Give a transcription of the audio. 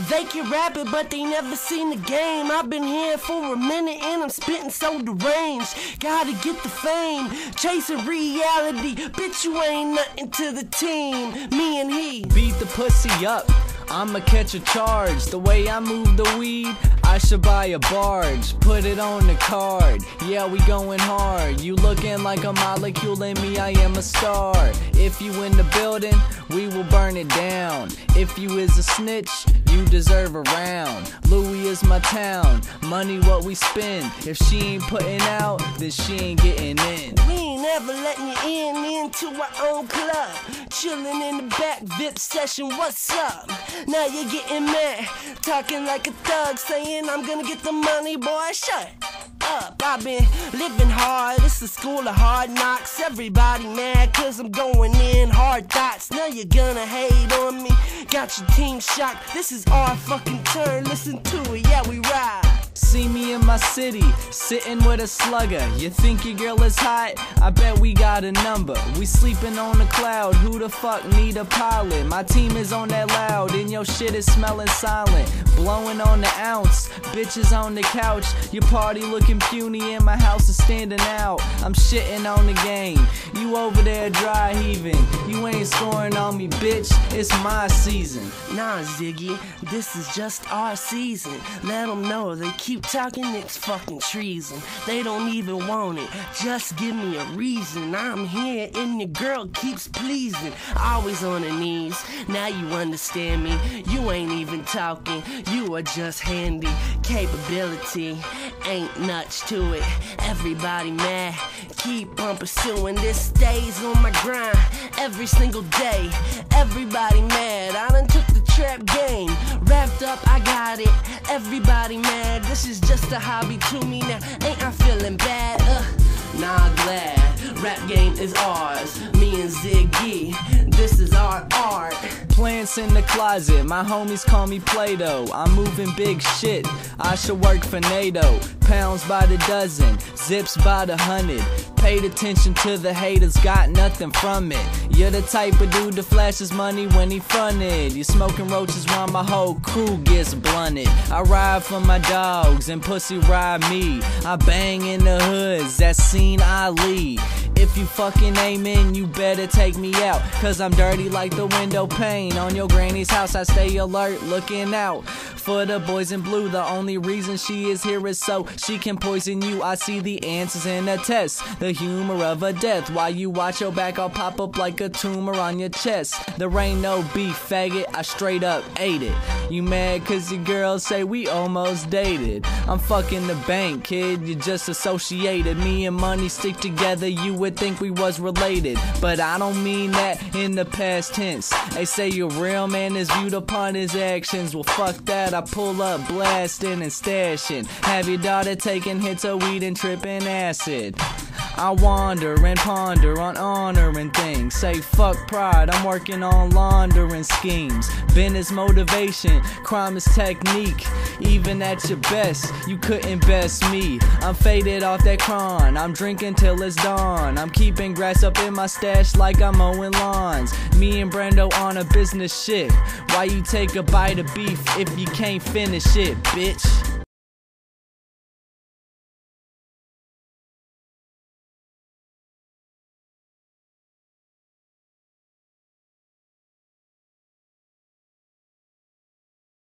They can rap it, but they never seen the game. I've been here for a minute and I'm spitting so deranged. Gotta get the fame, chasing reality. Bitch, you ain't nothing to the team. Me and he beat the pussy up, I'ma catch a charge. The way I move the weed, I should buy a barge. Put it on the card, yeah, we going hard. You looking like a molecule in me, I am a star. If you in the building, we will burn it down. If you is a snitch, you deserve a round. Louis is my town, money what we spend. If she ain't putting out, then she ain't getting in. We ain't never letting you into our own club. Chilling in the back, VIP session, what's up? Now you're getting mad, talking like a thug, saying I'm gonna get the money, boy, shut up. I've been living hard, it's the school of hard knocks. Everybody mad cause I'm going in hard thoughts. Now you're gonna hate on me, got your team shocked. This is our fucking turn, listen to it, yeah, we ride. See me in my city, sitting with a slugger. You think your girl is hot? I bet we got a number. We sleeping on a cloud, who the fuck need a pilot? My team is on that loud, and your shit is smelling silent. Blowing on the ounce, bitches on the couch. Your party looking puny and my house is standing out. I'm shitting on the game, you over there dry heaving. You ain't scoring on me, bitch, it's my season. Nah, Ziggy, this is just our season. Let them know they keep talking, it's fucking treason. They don't even want it, just give me a reason. I'm here and your girl keeps pleasing. Always on her knees, now you understand me. You ain't even talking, you are just handy. Capability, ain't much to it. Everybody mad, keep on pursuing. This stays on my grind every single day. Everybody mad, I done took the trap game. Wrapped up, I got it. Everybody mad, this is just a hobby to me now. Ain't I feeling bad? Nah, glad. Rap game is ours. Me and Ziggy, this is our art. Plants in the closet, my homies call me Play-Doh. I'm moving big shit, I should work for NATO. Pounds by the dozen, zips by the 100. Paid attention to the haters, got nothing from it. You're the type of dude that flashes money when he fronted. You smoking roaches while my whole crew gets blunted. I ride for my dogs and pussy ride me. I bang in the hoods, that scene I lead. If you fucking aiming, you better take me out, cause I'm dirty like the window pane on your granny's house. I stay alert, looking out for the boys in blue. The only reason she is here is so she can poison you. I see the answers in the test, the humor of a death. While you watch your back, I'll pop up like a tumor on your chest. There ain't no beef, faggot, I straight up ate it. You mad cause your girls say we almost dated? I'm fucking the bank, kid, you just associated. Me and money stick together, you would think we was related, but I don't mean that in the past tense. They say a real man is viewed upon his actions. Well, fuck that, I pull up blasting and stashing. Have your daughter taking hits of weed and tripping acid. I wander and ponder on honoring things. Say fuck pride, I'm working on laundering schemes. Business motivation, crime is technique. Even at your best, you couldn't best me. I'm faded off that cron, I'm drinking till it's dawn. I'm keeping grass up in my stash like I'm mowing lawns. Me and Brando on a business shit. Why you take a bite of beef if you can't finish it, bitch?